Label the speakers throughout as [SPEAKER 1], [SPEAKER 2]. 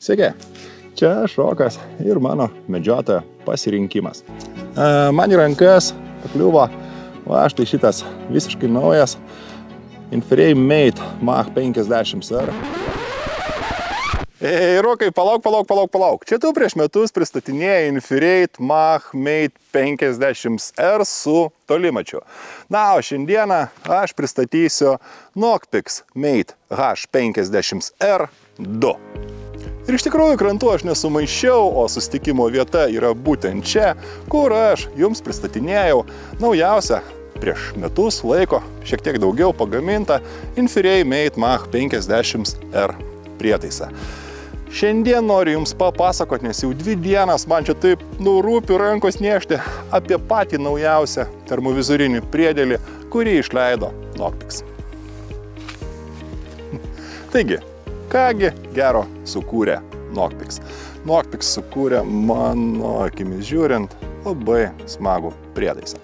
[SPEAKER 1] Sveiki, čia aš Rokas ir mano medžiotojo pasirinkimas. Man į rankas pakliuvo štai šitas visiškai naujas Inframe Mate Mach 50R. Ei, Rokai, palauk. Čia tu prieš metus pristatinėjai Inframe Mach Mate 50R su tolimačiu. Na, o šiandieną aš pristatysiu Nokpix Mate H50R 2. Ir iš tikrųjų krantų aš nesumaišiau, o susitikimo vieta yra būtent čia, kur aš jums pristatinėjau naujausią prieš metus laiko, šiek tiek daugiau pagamintą Inframe Mate Mach 50R prietaisą. Šiandien noriu jums papasakoti, nes jau 2 dienas man čia taip rūpi rankos nešti apie patį naujausią termovizorinį priedėlį, kurį išleido Nokpix. Taigi, kągi gero sukūrė Nokpix? Nokpix sukūrė, mano akimis žiūrint, labai smagų prietaisą.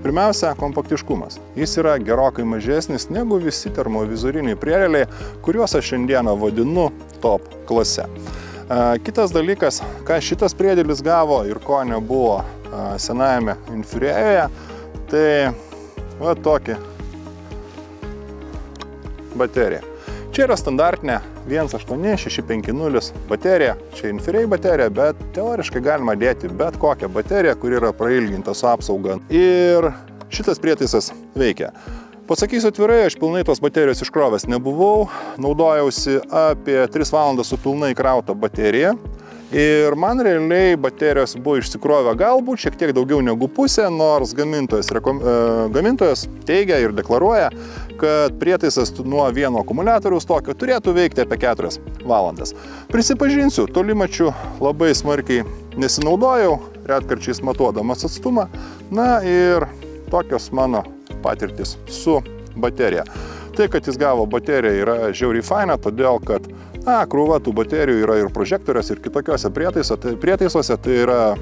[SPEAKER 1] Pirmiausia, kompaktiškumas. Jis yra gerokai mažesnis negu visi termovizoriniai priedėliai, kuriuos aš šiandieną vadinu top klase. Kitas dalykas, ką šitas priedėlis gavo ir ko nebuvo senajame Inframe'e, tai va tokį bateriją. Čia yra standartinė 18650 baterija, čia Inframe baterija, bet teoriškai galima dėti bet kokią bateriją, kuri yra prailginta su apsauga. Ir šitas prietaisas veikia. Pasakysiu atvirai, aš pilnai tos baterijos iškrovęs nebuvau, naudojausi apie 3 valandas su pilnai įkrauta baterija. Ir man realiai baterijos buvo išsikrovę galbūt šiek tiek daugiau negu pusė, nors gamintojas teigia ir deklaruoja, kad prietaisas nuo vieno akumuliatoriaus tokio turėtų veikti apie 4 valandas. Prisipažinsiu, tolimačiu labai smarkiai nesinaudojau, retkarčiais matuodamas atstumą, na ir tokios mano patirtis su baterija. Tai, kad jis gavo bateriją, yra žiauriai faina, todėl kad krūva tų baterijų yra ir prožektoriuose, ir kitokiuose prietaisuose, tai yra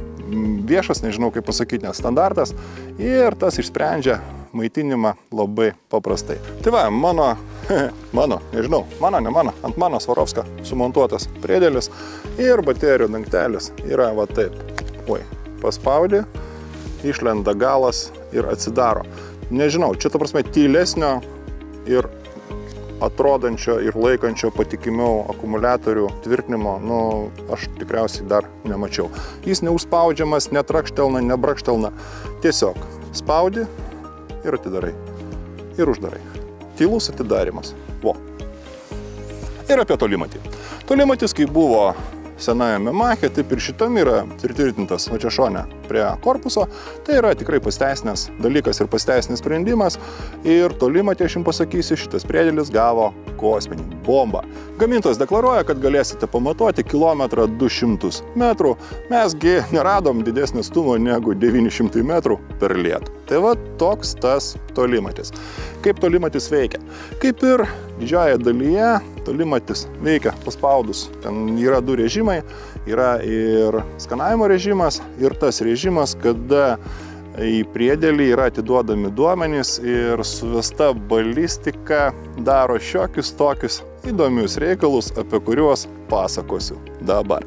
[SPEAKER 1] viešas, nežinau kaip pasakyti, standartas, ir tas išsprendžia maitinimą labai paprastai. Tai va, ant mano Swarovskio sumontuotas priedėlis ir baterijų dangtelis yra va taip. Paspaudi, išlenda galas ir atsidaro. Nežinau, čia ta prasme tylesnio ir atrodančio ir laikančio patikimiau akumuliatorių tvirtinimo, aš tikriausiai dar nemačiau. Jis neužspaudžiamas, netrakštelna, nebrakštelna. Tiesiog spaudi ir atidarai. Ir uždarai. Tylus atidarimas. Ir apie tolimatį. Tolimatis, kai buvo senajame Mache, taip ir šitam yra pritvirtintas va čia šone prie korpuso. Tai yra tikrai pasiteisinęs dalykas ir pasiteisinęs sprendimas. Ir tolimatį, aš jums pasakysiu, šitas priedėlis gavo kosminį bombą. Gamintojas deklaruoja, kad galėsite pamatuoti 1,200 metrų. Mesgi neradom didesnį atstumą negu 900 metrų per lietų. Tai va toks tas tolimatis. Kaip tolimatis veikia? Kaip ir didžioje dalyje, tolimatis veikia paspaudus. Ten yra 2 režimai. Yra ir skanavimo režimas, ir tas režimas, kada į priedėlį yra atiduodami duomenys ir suvesta balistika daro šiokius tokius įdomius reikalus, apie kuriuos pasakosiu dabar.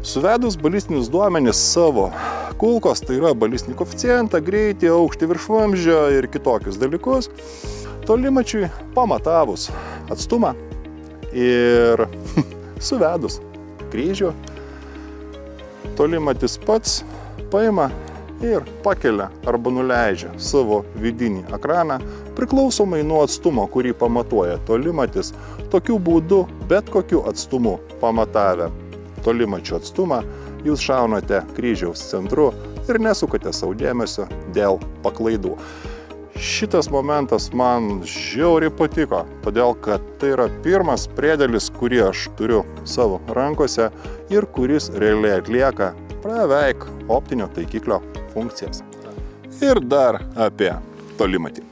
[SPEAKER 1] Suvedus balistinius duomenys savo kulkos, tai yra balistinį koeficientą, greitį, aukštį virš vamzdžio ir kitokius dalykus, tolimačiui pamatavus atstumą ir suvedus kryžių, tolimatis pats paima ir pakelia arba nuleidžia savo vidinį ekraną priklausomai nuo atstumo, kurį pamatuoja tolimatis. Tokiu būdu bet kokiu atstumu pamatavę tolimačio atstumą, jūs šaunate kryžiaus centru ir nesukate savo dėmesio dėl paklaidų. Šitas momentas man žiauriai patiko, todėl kad tai yra pirmas priedėlis, kurį aš turiu savo rankose ir kuris realiai atlieka beveik optinio taikiklio funkcijas. Ir dar apie tolimatį.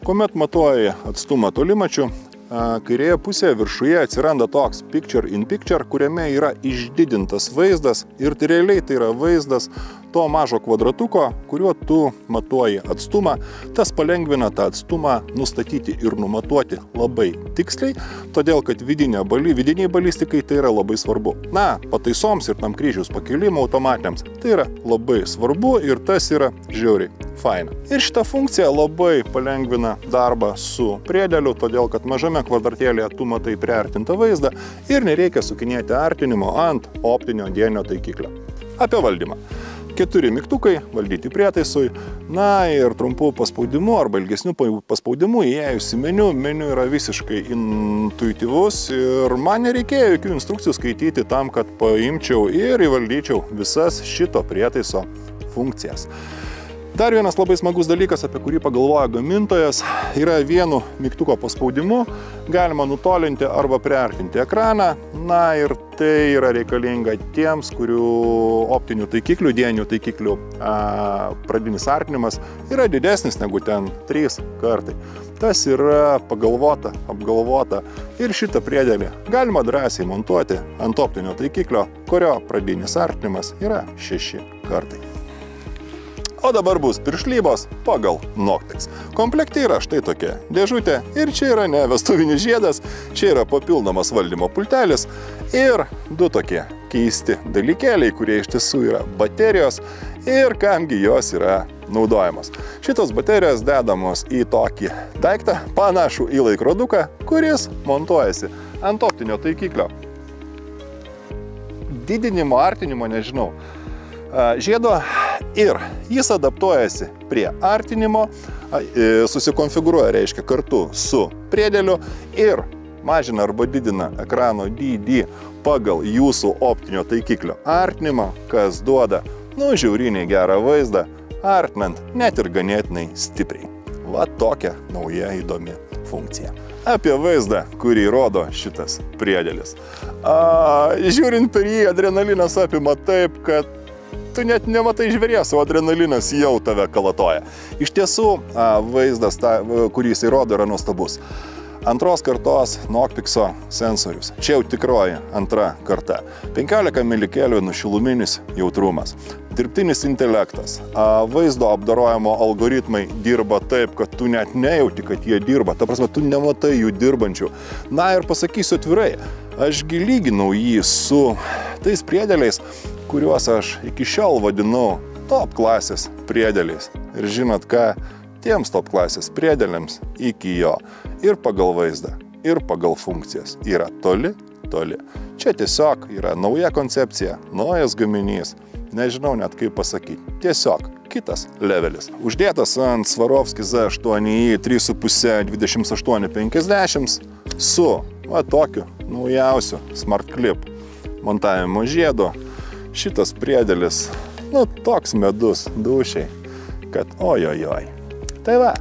[SPEAKER 1] Kuomet matuoji atstumą tolimačiu, kairėje pusėje viršuje atsiranda toks picture in picture, kuriame yra išdidintas vaizdas ir realiai tai yra vaizdas to mažo kvadratuko, kuriuo tu matuoji atstumą, tas palengvina tą atstumą nustatyti ir numatuoti labai tiksliai, todėl kad vidiniai balistikai tai yra labai svarbu. Na, pataisoms ir tam kryžiaus pakėlimo automatiniams tai yra labai svarbu ir tas yra žiauriai faina. Ir šita funkcija labai palengvina darbą su priedėliu, todėl kad mažame kvadratėlėje tu matai priartintą vaizdą ir nereikia sukinėti artinimo ant optinio dienio taikiklio. Apie valdymą. 4 mygtukai valdyti prietaisui, na ir trumpų paspaudimų arba ilgesnių paspaudimų įėjus į meniu. Meniu yra visiškai intuityvus ir man nereikėjo jokių instrukcijų skaityti tam, kad paimčiau ir įvaldyčiau visas šito prietaiso funkcijas. Dar vienas labai smagus dalykas, apie kurį pagalvoja gamintojas, yra vienu mygtuko paspaudimu galima nutolinti arba priartinti ekraną. Na ir tai yra reikalinga tiems, kurių optinių taikiklių, dieninių taikiklių pradinis artinimas yra didesnis negu ten 3 kartai. Tas yra pagalvota, apgalvota ir šitą priedėlį galima drąsiai montuoti ant optinio taikiklio, kurio pradinis artinimas yra 6 kartai. O dabar bus piršlybos pagal Noctix. Komplekte yra štai tokia dėžutė ir čia yra ne vestuvinis žiedas, čia yra papildomas valdymo pultelis ir 2 tokie keisti dalykėliai, kurie iš tiesų yra baterijos ir kamgi jos yra naudojamos. Šitos baterijos dedamos į tokį daiktą, panašų į laikroduką, kuris montuojasi ant optinio taikiklio. Didinimo, artinimo, nežinau, žiedo ir jis adaptuojasi prie artinimo, susikonfigūruoja, reiškia, kartu su priedėliu ir mažina arba didina ekrano dydį pagal jūsų optinio taikiklio artinimą, kas duoda, žiauriniai gerą vaizdą, artinant net ir ganėtinai stipriai. Va tokia nauja įdomi funkcija. Apie vaizdą, kurį rodo šitas priedėlis. Žiūrint per jį, adrenalinas apima taip, kad tu net nematai žvėries, o adrenalinas jau tave kalatoja. Iš tiesų, vaizdas, kurį jis įrodo, yra nuostabus. Antros kartos Noctixo sensorius. Čia jau tikroji antra karta. 15 milikelvinų šiluminis jautrumas. Dirbtinis intelektas. Vaizdo apdorojimo algoritmai dirba taip, kad tu net nejauti, kad jie dirba. Ta prasme, tu nematai jų dirbančių. Na ir pasakysiu atvirai, ašgi lyginau jį su tais priedėliais, kuriuos aš iki šiol vadinau top klasės priedėliais. Ir žinot ką, tiems top klasės priedėliams iki jo ir pagal vaizdą, ir pagal funkcijas yra toli. Čia tiesiog yra nauja koncepcija, naujas gaminys, nežinau net kaip pasakyti, tiesiog kitas levelis. Uždėtas ant Swarovski Z8i 3.5 2850 su tokiu naujausiu Smart Clip montavimo žiedu. Šitas priedėlis, toks medus dūšiai, kad ojojoj. Tai va.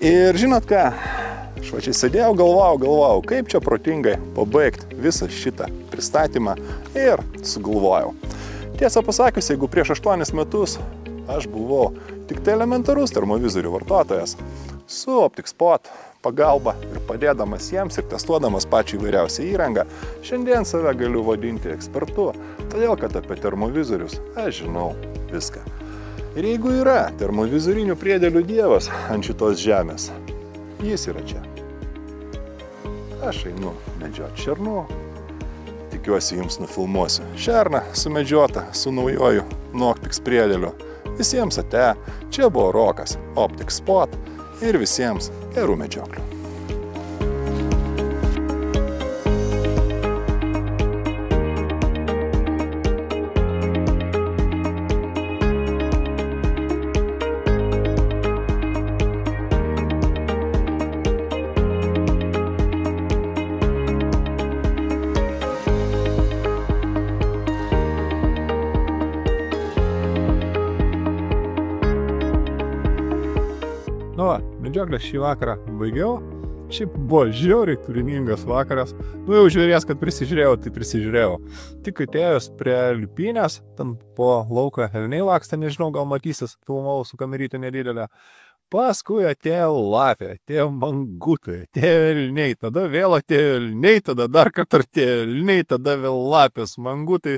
[SPEAKER 1] Ir žinot ką, aš va čia sėdėjau, galvojau, kaip čia protingai pabaigti visą šitą pristatymą ir sugalvojau. Tiesą pasakius, jeigu prieš 8 metus aš buvau tik tai elementarus termovizorių vartotojas, su OpticSpot pagalba ir padėdamas jiems ir testuodamas pačią įvairiausią įrangą, šiandien save galiu vadinti ekspertu, todėl kad apie termovizorius aš žinau viską. Ir jeigu yra termovizorinių priedėlių dievas ant šitos žemės, jis yra čia. Aš einu medžioti šernų, tikiuosi jums nufilmuosiu šerną sumedžiotą su naujoju Noctix priedėliu. Visiems ate, čia buvo Rokas, OpticSpot ir visiems gerų medžioklių. Medžioklės šį vakarą baigiau. Šiaip buvo žiauriai turiningas vakaras. Jau žiūrės, kad prisižiūrėjau, tai prisižiūrėjau. Tik atėjus prie liupynės, ten po lauką elniai lakstė, nežinau, gal matysis, filmavau su kamerytė nedidelė. Paskui atėjo lapė, atėjo mangutai, atėjo elniai, tada vėl atėjo elniai, tada dar kartą atėjo elniai, tada vėl lapės, mangutai.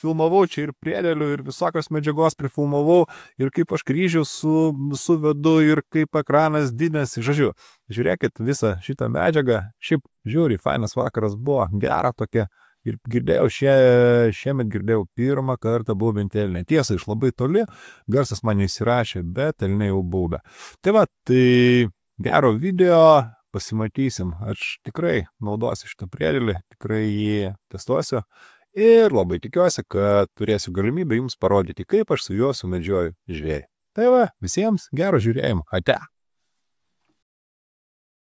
[SPEAKER 1] Filmavau čia ir priedėlių, ir visokios medžiagos prifilmavau, ir kaip aš kryžių suvedu, ir kaip ekranas didinasi. Žodžiu, žiūrėkit visą šitą medžiagą. Šiaip žiūri, fainas vakaras buvo, gera tokia. Ir girdėjau, šiemet girdėjau pirmą kartą baubiantį elnią. Tiesa, iš labai toli, garsas man neįsirašė, bet elniai jau baubė. Tai va, tai gero video, pasimatysim. Aš tikrai naudosiu šitą priedėlį, tikrai jį testuosiu. Ir labai tikiuosi, kad turėsiu galimybę jums parodyti, kaip aš su juo sumedžioju žvėrį. Tai va, visiems gero žiūrėjimo. Ate.